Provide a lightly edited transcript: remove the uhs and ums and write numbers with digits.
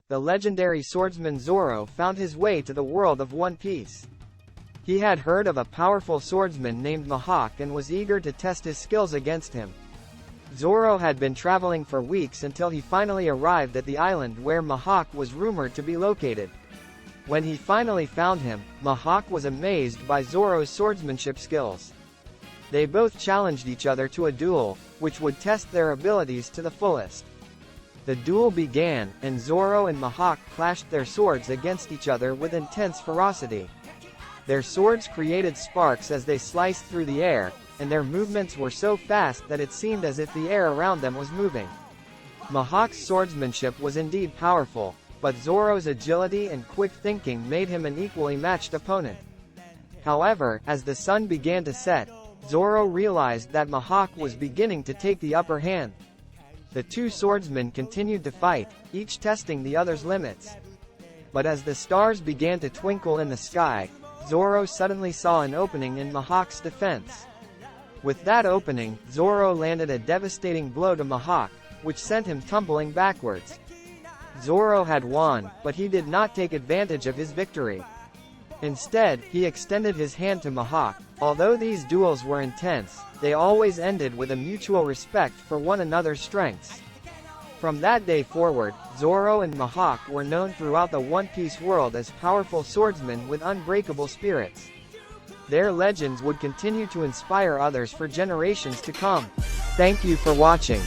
the legendary swordsman Zoro found his way to the world of One Piece. He had heard of a powerful swordsman named Mihawk and was eager to test his skills against him. Zoro had been traveling for weeks until he finally arrived at the island where Mihawk was rumored to be located. When he finally found him, Mihawk was amazed by Zoro's swordsmanship skills. They both challenged each other to a duel, which would test their abilities to the fullest. The duel began, and Zoro and Mihawk clashed their swords against each other with intense ferocity. Their swords created sparks as they sliced through the air, and their movements were so fast that it seemed as if the air around them was moving. Mihawk's swordsmanship was indeed powerful, but Zoro's agility and quick thinking made him an equally matched opponent. However, as the sun began to set, Zoro realized that Mihawk was beginning to take the upper hand. The two swordsmen continued to fight, each testing the other's limits. But as the stars began to twinkle in the sky, Zoro suddenly saw an opening in Mihawk's defense. With that opening, Zoro landed a devastating blow to Mihawk, which sent him tumbling backwards. Zoro had won, but he did not take advantage of his victory. Instead, he extended his hand to Mihawk. Although these duels were intense, they always ended with a mutual respect for one another's strengths. From that day forward, Zoro and Mihawk were known throughout the One Piece world as powerful swordsmen with unbreakable spirits. Their legends would continue to inspire others for generations to come. Thank you for watching.